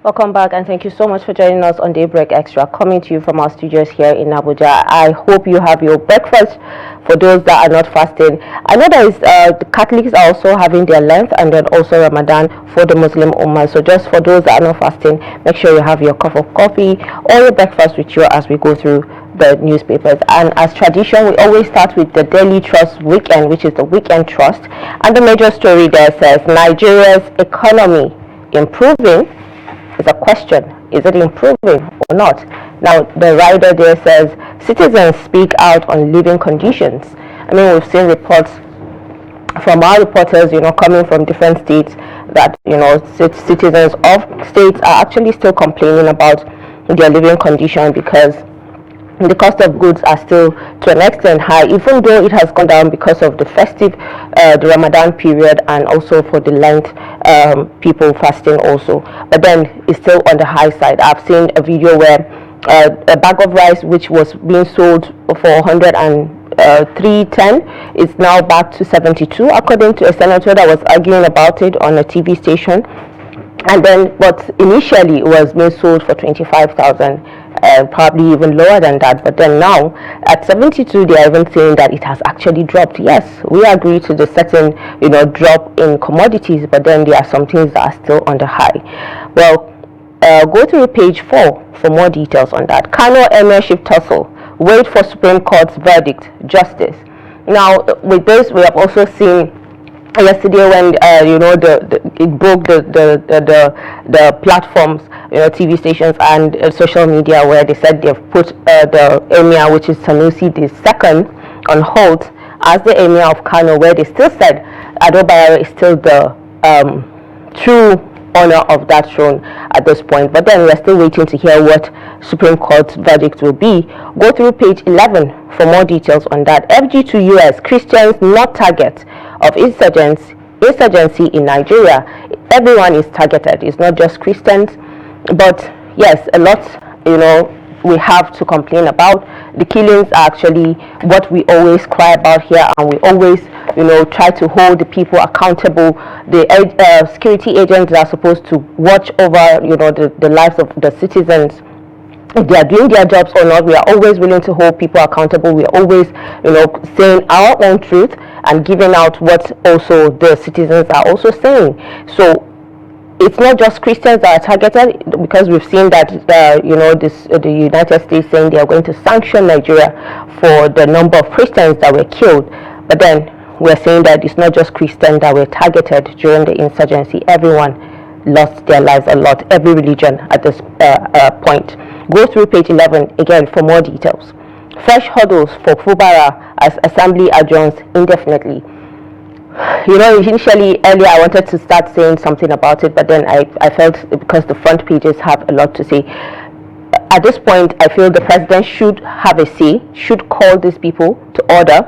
Welcome back, and thank you so much for joining us on Daybreak Extra, coming to you from our studios here in Abuja. I hope you have your breakfast for those that are not fasting. I know that the Catholics are also having their Lent and then also Ramadan for the Muslim Ummah. So just for those that are not fasting, make sure you have your cup of coffee or your breakfast with you as we go through the newspapers. And as tradition, we always start with the Daily Trust Weekend, which is the Weekend Trust. And the major story there says Nigeria's economy improving. Is a question. Is it improving or not? Now, the writer there says citizens speak out on living conditions. I mean, we've seen reports from our reporters, coming from different states that, citizens of states are actually still complaining about their living condition because the cost of goods are still to an extent high, even though it has gone down because of the festive, the Ramadan period, and also for the Lent people fasting also. But then it's still on the high side. I've seen a video where a bag of rice which was being sold for 103.10 is now back to 72, according to a senator that was arguing about it on a TV station. And then what initially was being sold for 25,000, probably even lower than that, but then now at 72 they are even saying that it has actually dropped. Yes, we agree to the certain drop in commodities, but then there are some things that are still on the high. Well, go through page 4 for more details on that. Kano Emirship tussle, wait for Supreme Court's verdict, justice. Now with this, we have also seen yesterday when it broke the platforms, TV stations and social media, where they said they've put the emir, which is Sanusi II, on hold as the emir of Kano, where they still said Ado Bayero is still the true owner of that throne at this point. But then we're still waiting to hear what Supreme Court's verdict will be. Go through page 11 for more details on that. FG to US, Christians not target of insurgency in Nigeria. Everyone is targeted. It's not just Christians, but yes, a lot we have to complain about. The killings are actually what we always cry about here, and we always try to hold the people accountable. The security agents that are supposed to watch over the lives of the citizens, if they are doing their jobs or not, we are always willing to hold people accountable. We are always saying our own truth and giving out what also the citizens are also saying. So it's not just Christians that are targeted, because we've seen that the United States saying they are going to sanction Nigeria for the number of Christians that were killed. But then we're saying that it's not just Christians that were targeted during the insurgency. Everyone lost their lives a lot, every religion at this point. Go through page 11 again for more details. Fresh hurdles for Fubara as assembly adjourns indefinitely. Initially earlier I wanted to start saying something about it, but then I felt because the front pages have a lot to say. At this point, I feel the president should have a say, should call these people to order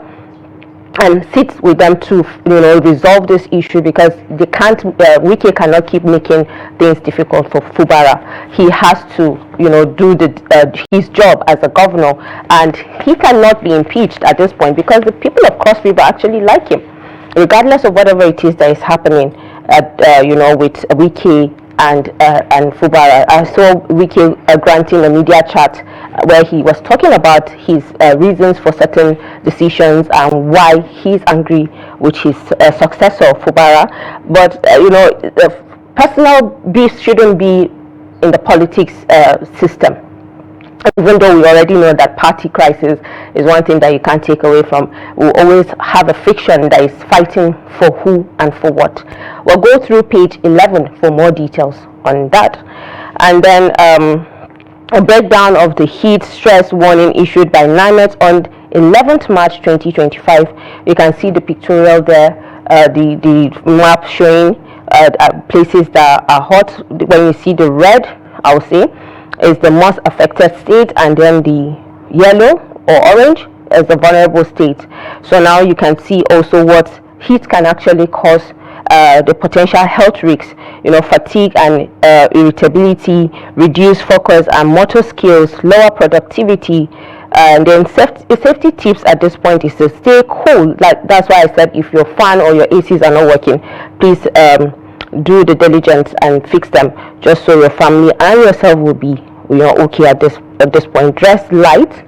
and sit with them to resolve this issue, because they can't Wike cannot keep making things difficult for Fubara. He has to do his job as a governor, and he cannot be impeached at this point, because the people of Cross River actually like him, regardless of whatever it is that is happening at with Wike and Fubara. I saw Wike granting a media chat where he was talking about his reasons for certain decisions and why he's angry with his successor Fubara. But the personal beef shouldn't be in the politics system, even though we already know that party crisis is one thing that you can't take away from. We'll always have a friction that is fighting for who and for what. We'll go through page 11 for more details on that. And then a breakdown of the heat stress warning issued by NIMET on 11th March 2025. You can see the pictorial there, the map showing places that are hot. When you see the red, I would say, is the most affected state, and then the yellow or orange is the vulnerable state. So now you can see also what heat can actually cause, the potential health risks, fatigue and irritability, reduced focus and motor skills, lower productivity. And then safety tips at this point is to stay cool. Like that's why I said, if your fan or your ACs are not working, please do the diligence and fix them, just so your family and yourself will be, okay at this point. Dress light.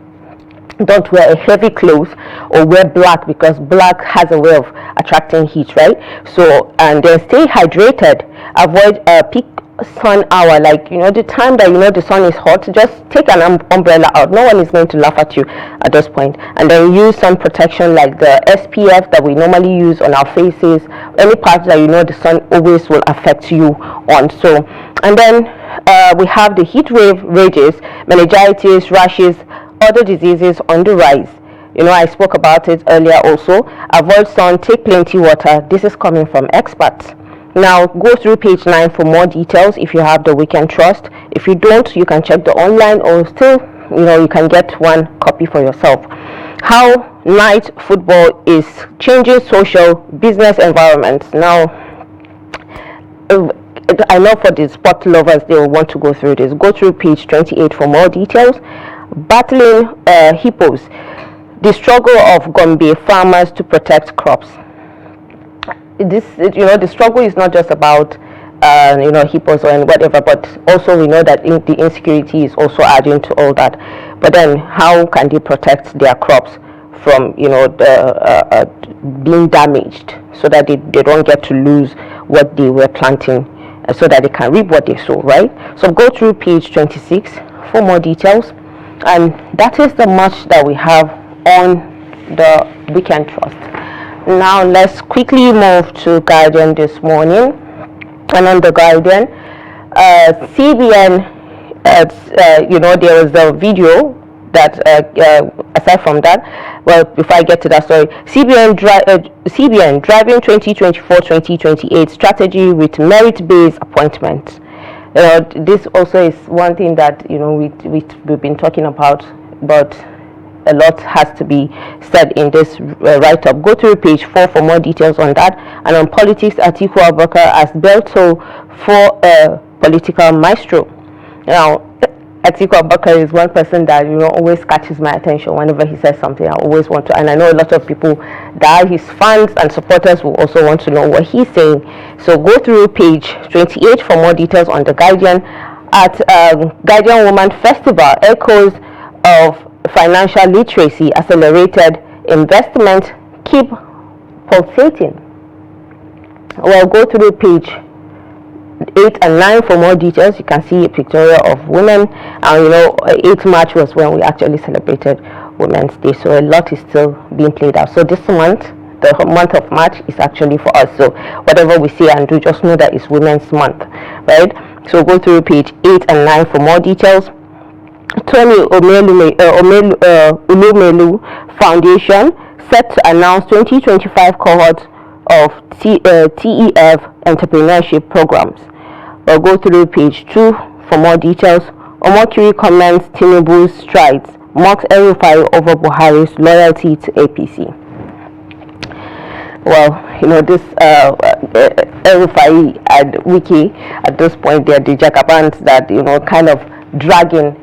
Don't wear a heavy clothes or wear black, because black has a way of attracting heat, right? So, and then stay hydrated. Avoid peak sun hour, like the time that the sun is hot. Just take an umbrella out. No one is going to laugh at you at this point. And then use sun protection like the SPF that we normally use on our faces, any part that the sun always will affect you on. So, and then we have the heat wave rages, meningitis, rashes, other diseases on the rise. I spoke about it earlier also. Avoid sun, take plenty water. This is coming from experts. Now go through page 9 for more details if you have the Weekend Trust. If you don't, you can check the online, or still you can get one copy for yourself. How night football is changing social business environments. Now I know for the sport lovers, they will want to go through this. Go through page 28 for more details. Battling hippos, the struggle of Gombe farmers to protect crops. The struggle is not just about hippos or whatever, but also we know that the insecurity is also adding to all that. But then how can they protect their crops from being damaged, so that they don't get to lose what they were planting, so that they can reap what they sow, right? So go through page 26 for more details. And that is the much that we have on the Weekend Trust. Now let's quickly move to Guardian this morning. And on the Guardian, CBN, there was a video that, aside from that, well, before I get to that story, CBN driving 2024-2028 strategy with merit-based appointments. This also is one thing that we've been talking about, but a lot has to be said in this write-up. Go through page 4 for more details on that. And on politics, Atiku Abubakar as Belto for a political maestro. Now, Atiku Abubakar is one person that always catches my attention whenever he says something. I always want to, and I know a lot of people that are his fans and supporters will also want to know what he's saying. So go through page 28 for more details on the Guardian. At Guardian Woman Festival, echoes of financial literacy, accelerated investment keep pulsating. Well, go through page 8 and 9 for more details. You can see a pictorial of women, and 8th March was when we actually celebrated Women's Day, so a lot is still being played out. So this month, the month of March, is actually for us. So whatever we say and do, just know that it's Women's Month, right? So go through page 8 and 9 for more details. Tony Ulumelu Foundation set to announce 2025 cohort of TEF entrepreneurship programs. We'll go through page 2 for more details. Omokiri comments Tinubu's strides, mocks El-Rufai over Buhari's loyalty to APC. Well, this El-Rufai and Wiki, at this point, they're the Jacobans that kind of dragging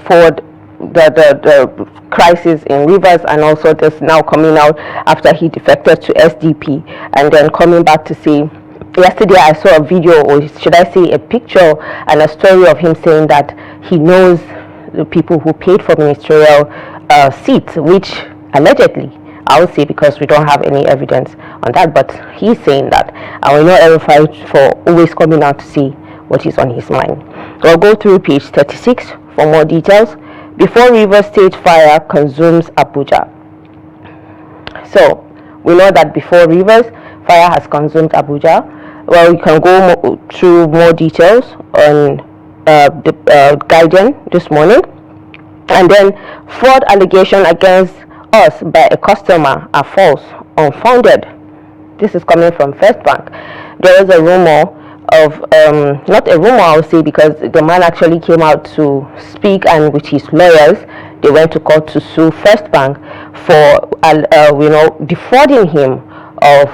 forward the crisis in Rivers, and also this now coming out after he defected to SDP, and then coming back to say, yesterday I saw a video, or should I say a picture and a story of him saying that he knows the people who paid for ministerial seats, which allegedly, I would say, because we don't have any evidence on that, but he's saying that, and we know El-Rufai for always coming out to see what is on his mind. We'll go through page 36 for more details. Before Rivers State fire consumes Abuja. So we know that before Rivers, fire has consumed Abuja. Well, you can go through more details on the Guardian this morning. And then fraud allegation against us by a customer are false, unfounded. This is coming from First Bank. There is a rumor of, not a rumor I would say, because the man actually came out to speak, and with his lawyers they went to court to sue First Bank for defrauding him of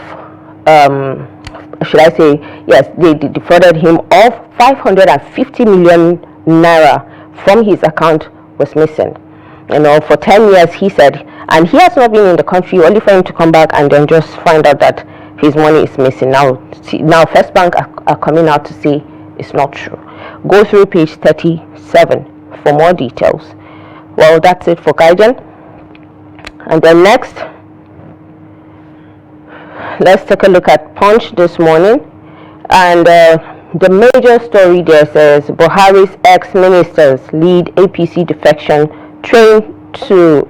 should I say, yes, they defrauded him of 550 million naira from his account was missing. For 10 years he said, and he has not been in the country, only for him to come back and then just find out that his money is missing. Now First Bank are coming out to say it's not true. Go through page 37 for more details. Well, that's it for Guardian. And then next, let's take a look at Punch this morning. And the major story there says Buhari's ex-ministers lead APC defection train to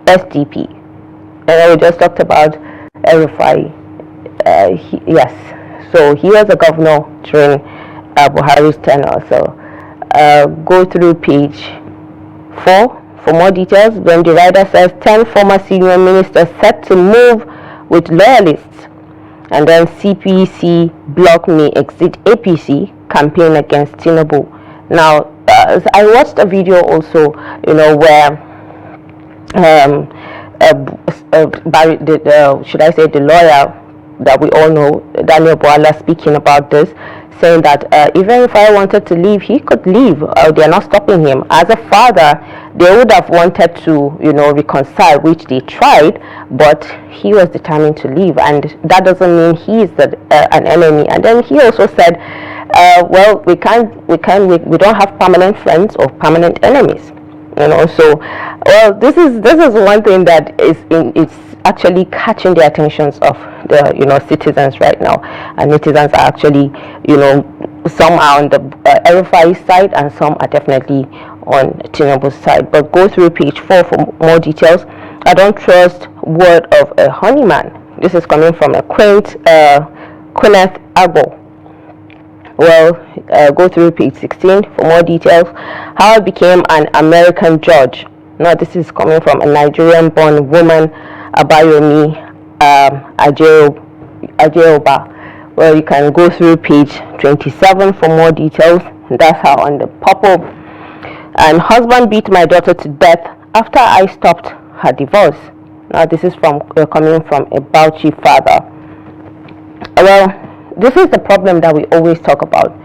SDP. And we just talked about El-Rufai. Yes, so he was a governor during Buhari's tenure. So go through page 4 for more details. When the writer says 10 former senior ministers set to move with loyalists, and then CPC bloc may exit APC campaign against Tinubu. Now, I watched a video also, where should I say the lawyer that we all know, Daniel Bwala, speaking about this, saying that even if I wanted to leave, he could leave. They're not stopping him. As a father, they would have wanted to, reconcile, which they tried, but he was determined to leave, and that doesn't mean he is an enemy. And then he also said, well, we don't have permanent friends or permanent enemies. So, well, this is one thing that it's actually catching the attentions of the citizens right now, and netizens are actually some are on the El-Rufai side and some are definitely on Tinubu's side. But go through page 4 for more details. I don't trust word of a honeyman. This is coming from a quaint Quineth Agbo. Well, go through page 16 for more details. How I became an American judge. Now this is coming from a Nigerian-born woman, Abayomi Ajeoba. Well, you can go through page 27 for more details. That's how on the pop-up. And husband beat my daughter to death after I stopped her divorce. Now this is coming from a Bauchi father. Well, this is the problem that we always talk about.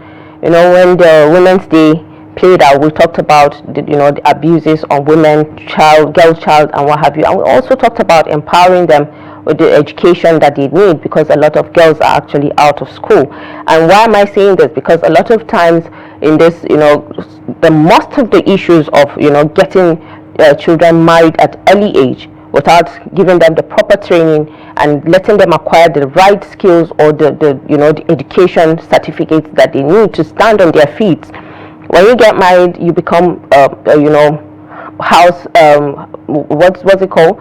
When the Women's Day played out, we talked about the abuses on women, girl child, and what have you. And we also talked about empowering them with the education that they need, because a lot of girls are actually out of school. And why am I saying this? Because a lot of times in this, the most of the issues of getting children married at early age without giving them the proper training and letting them acquire the right skills or the education certificates that they need to stand on their feet. When you get married, you become house what's it called,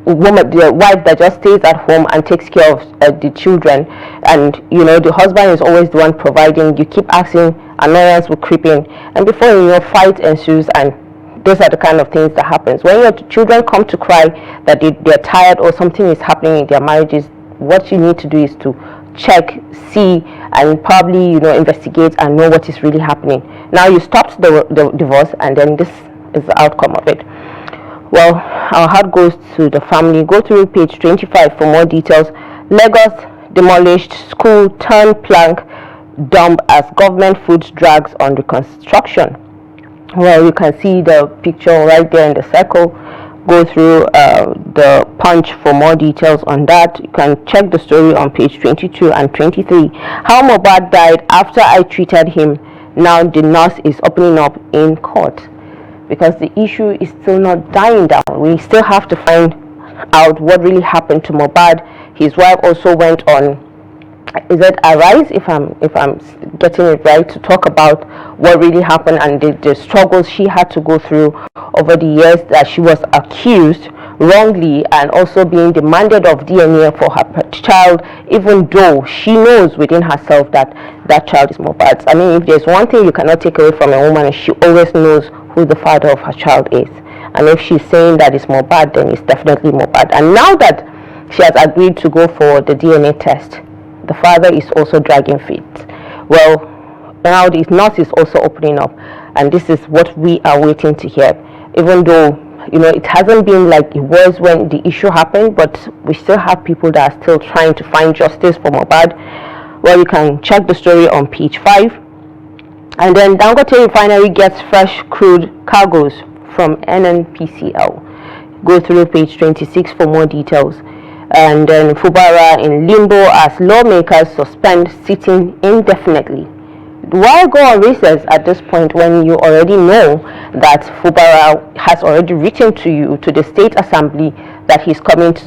the wife that just stays at home and takes care of the children, and the husband is always the one providing. You keep asking, annoyance will creep in, and before you know, fight ensues. And those are the kind of things that happens when your children come to cry that they're tired or something is happening in their marriages. What you need to do is to check, see, and probably investigate and know what is really happening. Now you stopped the divorce, and then this is the outcome of it. Well, our heart goes to the family. Go through page 25 for more details. Lagos demolished school turned plank dump as government foot drags on reconstruction. Well, you can see the picture right there in the circle. Go through the Punch for more details on that. You can check the story on page 22 and 23. How Mohbad died after I treated him. Now the nurse is opening up in court, because the issue is still not dying down. We still have to find out what really happened to Mohbad. His wife also went on, is it Arise, if I'm getting it right, to talk about what really happened and the struggles she had to go through over the years that she was accused wrongly, and also being demanded of DNA for her child, even though she knows within herself that that child is Mohbad's. I mean, if there's one thing you cannot take away from a woman, she always knows who the father of her child is. And if she's saying that it's Mohbad, then it's definitely Mohbad. And now that she has agreed to go for the DNA test, the father is also dragging feet. Well, now the nurse is also opening up, and this is what we are waiting to hear. Even though it hasn't been like it was when the issue happened, but we still have people that are still trying to find justice for Mohbad. Well, you can check the story on page 5. And then Dangote Refinery gets fresh crude cargoes from NNPCL. Go through page 26 for more details. And then Fubara in limbo as lawmakers suspend sitting indefinitely. Why go on recess at this point when you already know that Fubara has already written to you, to the State Assembly, that he's coming to,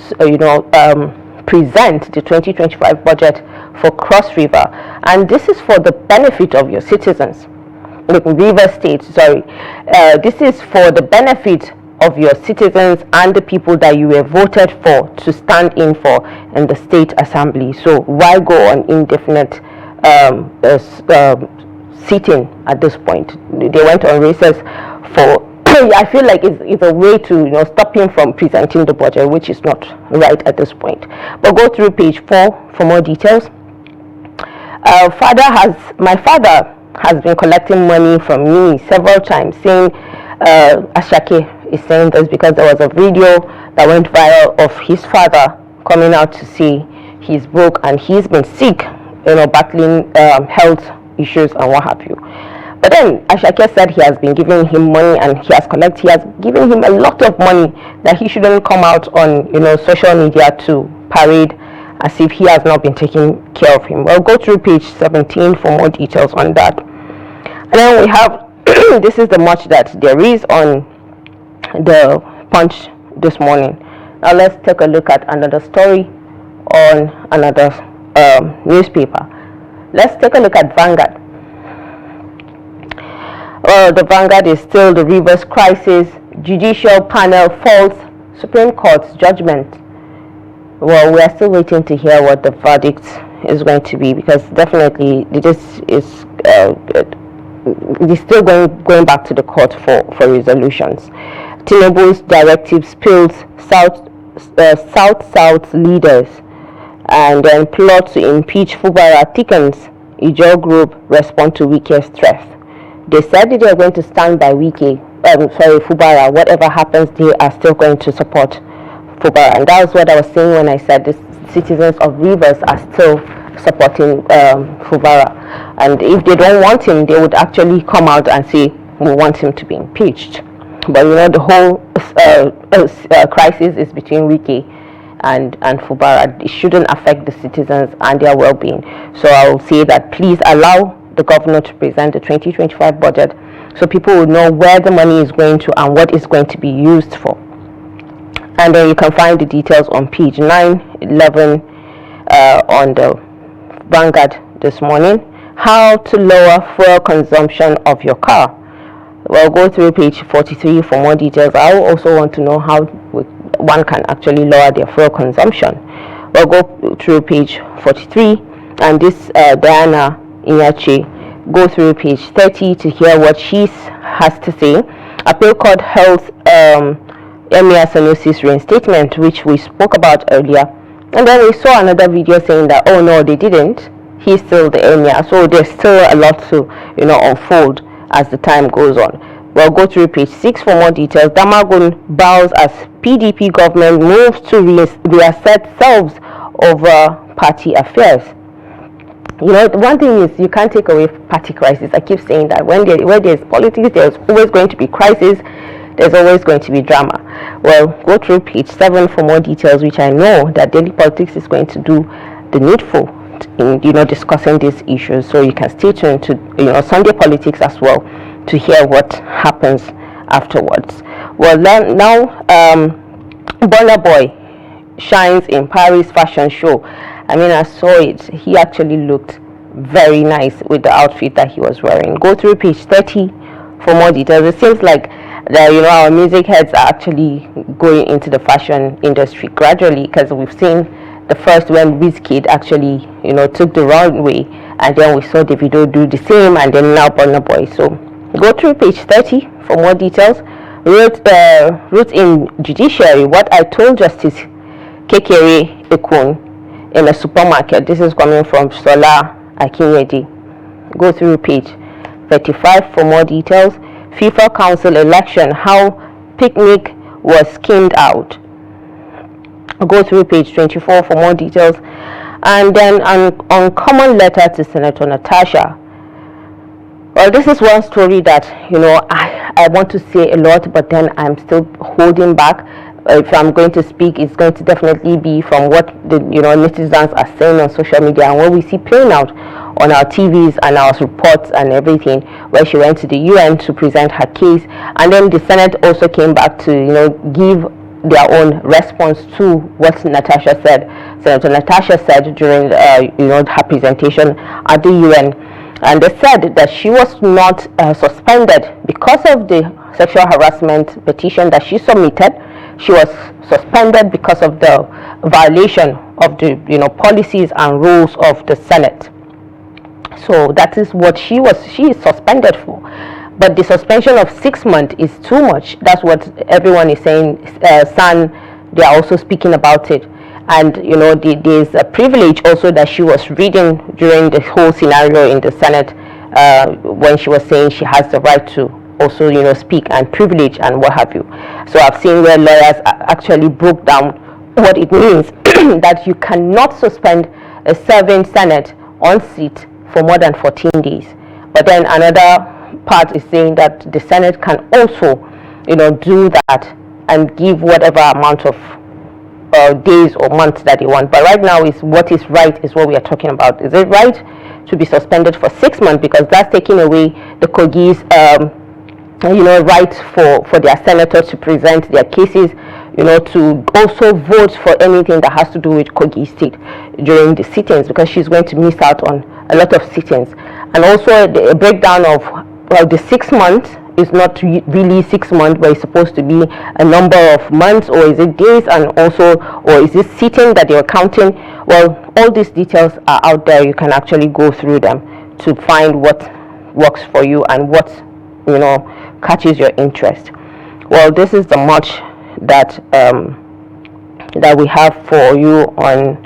present the 2025 budget for Cross River, and this is for the benefit of your citizens. River State, sorry. This is for the benefit of your citizens and the people that you were voted for to stand in for in the State Assembly. So why go on indefinite sitting at this point? They went on recess for I feel like it's a way to stop him from presenting the budget, which is not right at this point. But go through page 4 for more details. My father has been collecting money from me several times, saying Ashake is saying this because there was a video that went viral of his father coming out to say he's broke and he's been sick, battling health issues and what have you. But then Ashake said he has been giving him money and he has given him a lot of money, that he shouldn't come out on social media to parade as if he has not been taking care of him. Well, go through page 17 for more details on that. And then we have this is the much that there is on the Punch this morning. Now let's take a look at another story on another newspaper. Let's take a look at Vanguard. The Vanguard is still the Rivers crisis. Judicial panel faults Supreme Court's judgment. Well, we are still waiting to hear what the verdict is going to be, because definitely this is still going back to the court for resolutions. Tinubu's directive spills South leaders, and then plot to impeach Fubara thickens. Ijaw group respond to Wike's threat. They said that they are going to stand by Fubara. Whatever happens, they are still going to support Fubara. And that was what I was saying when I said the citizens of Rivers are still supporting Fubara. And if they don't want him, they would actually come out and say, we want him to be impeached. But the whole crisis is between Wike and Fubara. It shouldn't affect the citizens and their well-being. So I will say that please allow the governor to present the 2025 budget so people will know where the money is going to and what it's going to be used for. And then you can find the details on page 9, 11 on the Vanguard this morning. How to lower fuel consumption of your car. Well, go through page 43 for more details. I also want to know how one can actually lower their fuel consumption. Well, go through page 43, and this Diana Inyachi, go through page 30 to hear what she has to say. Appeal Court held Emir Sanusi's reinstatement, which we spoke about earlier, and then we saw another video saying that, oh no, they didn't, he's still the Emir. So there's still a lot to unfold as the time goes on. Well, go through page 6 for more details. Damagun bows as PDP government moves to reassert selves over party affairs. The one thing is, you can't take away party crisis. I keep saying that where there's politics, there's always going to be crisis. There's always going to be drama. Well, go through page 7 for more details, which I know that Daily Politics is going to do the needful in discussing these issues. So you can stay tuned to Sunday Politics as well to hear what happens afterwards. Well, now Burna Boy shines in Paris fashion show. I mean, I saw it. He actually looked very nice with the outfit that he was wearing. Go through page 30 for more details. It seems like that our music heads are actually going into the fashion industry gradually, because we've seen the first when Wizkid actually took the runway, and then we saw Davido do the same, and then now Burna Boy. So go through page 30 for more details. Root in judiciary, what I told Justice Kekere Ekun in a supermarket. This is coming from Sola Akinyedi. Go through page 35 for more details. FIFA Council election, how picnic was schemed out. Go through page 24 for more details. And then an uncommon letter to Senator Natasha. Well, this is one story that I want to say a lot, but then I'm still holding back. if I'm going to speak, it's going to definitely be from what the netizens are saying on social media and what we see playing out on our TVs and our reports and everything, where she went to the UN to present her case, and then the Senate also came back to give their own response to what Natasha said. Senator Natasha said during her presentation at the UN, and they said that she was not suspended because of the sexual harassment petition that she submitted. She was suspended because of the violation of the policies and rules of the Senate. So that is what she is suspended for. But the suspension of 6 months is too much. That's what everyone is saying. San, they are also speaking about it. And there's a privilege also that she was reading during the whole scenario in the Senate, when she was saying she has the right to also speak, and privilege and what have you. So I've seen where lawyers actually broke down what it means that you cannot suspend a serving Senate on seat for more than 14 days. But then another part is saying that the Senate can also do that and give whatever amount of days or months that they want. But right now is what is right is what we are talking about. Is it right to be suspended for 6 months, because that's taking away the Kogi's right for their senators to present their cases, to also vote for anything that has to do with Kogi State during the sittings, because she's going to miss out on a lot of sittings. And also the breakdown of the 6 months is not really 6 months, but it's supposed to be a number of months, or is it days, and also, or is it sitting that you're counting? Well, all these details are out there. You can actually go through them to find what works for you and what catches your interest. Well, this is the much that that we have for you on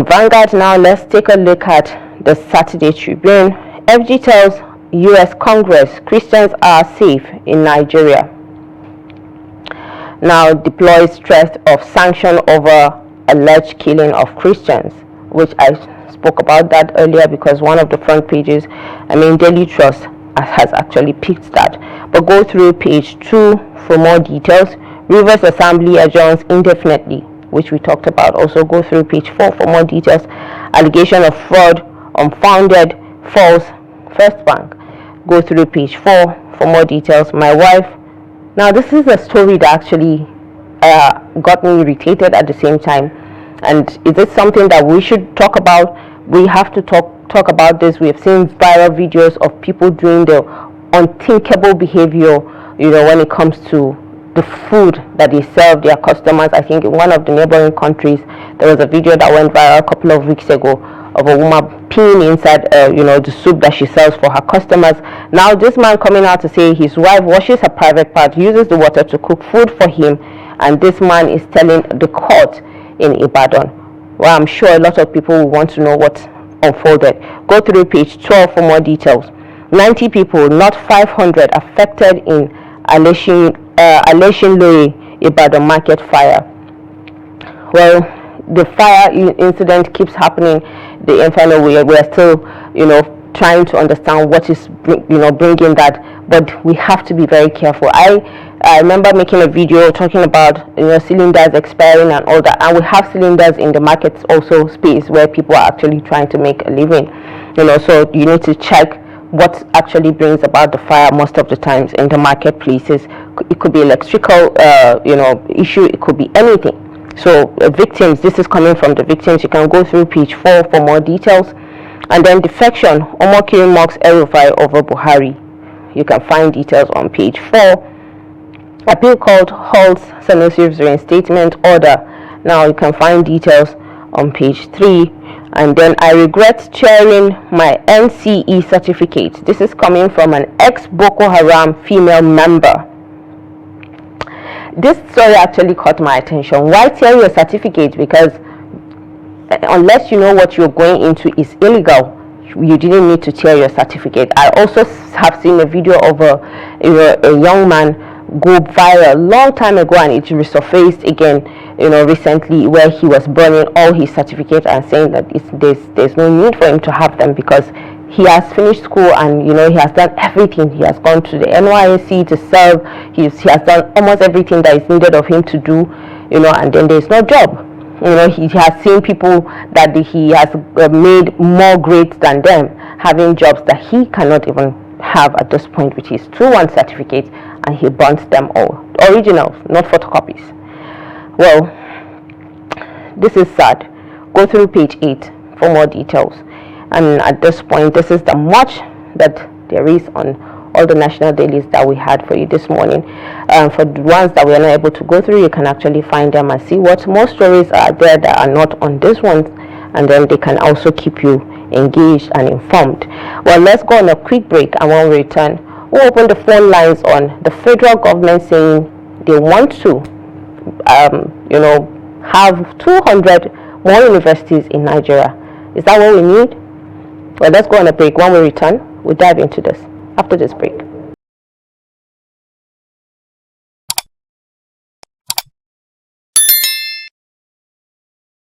Vanguard. Now let's take a look at the Saturday Tribune. FG tells US Congress Christians are safe in Nigeria. Now deploys threat of sanction over alleged killing of Christians, which I spoke about that earlier, because one of the front pages, Daily Trust has actually picked that. But go through page 2 for more details. Rivers Assembly adjourns indefinitely, which we talked about. Also go through page 4 for more details. Allegation of fraud, unfounded, false, First Bank. Go through page 4 for more details. My wife. Now this is a story that actually got me irritated at the same time. And is it something that we should talk about? We have to talk about this. We have seen viral videos of people doing the unthinkable behavior, when it comes to the food that they serve their customers. I think in one of the neighboring countries, there was a video that went viral a couple of weeks ago of a woman peeing inside, the soup that she sells for her customers. Now this man coming out to say his wife washes her private part, uses the water to cook food for him, and this man is telling the court in Ibadan. Well, I'm sure a lot of people will want to know what unfolded. Go through page 12 for more details. 90 people, not 500, affected in Aleshin Loye Ibadan market fire. Well, the fire incident keeps happening the entire way. We are still, trying to understand what is, bringing that. But we have to be very careful. I remember making a video talking about, cylinders expiring and all that. And we have cylinders in the markets also space where people are actually trying to make a living. So you need to check what actually brings about the fire most of the times in the marketplaces. It could be electrical, issue. It could be anything. So victims, this is coming from the victims. You can go through page 4 for more details. And then defection, Omokiri mocks El-Rufai over Buhari. You can find details on page 4. Appeal court halts Sanusir's reinstatement order. Now you can find details on page 3. And then I regret sharing my NCE certificate. This is coming from an ex-Boko Haram female member. This story actually caught my attention. Why tell your certificate? Because unless you know what you're going into is illegal, you didn't need to tear your certificate. I also have seen a video of a young man go viral a long time ago, and it resurfaced again, recently, where he was burning all his certificates and saying that there's no need for him to have them because he has finished school and he has done everything. He has gone to the NYSC to serve. He has done almost everything that is needed of him to do, and then there's no job. He has seen people that he has made more great than them having jobs that he cannot even have at this point with his 2-1 certificate, and he burns them all. Originals, not photocopies. Well, this is sad. Go through page 8 for more details. And at this point, this is the much that there is on all the national dailies that we had for you this morning. For the ones that we are not able to go through, you can actually find them and see what more stories are there that are not on this one, and then they can also keep you engaged and informed. Well, let's go on a quick break, and when we return, we'll open the phone lines on the federal government saying they want to have 200 more universities in Nigeria. Is that what we need? Well, let's go on a break. When we return, we'll dive into this after this break.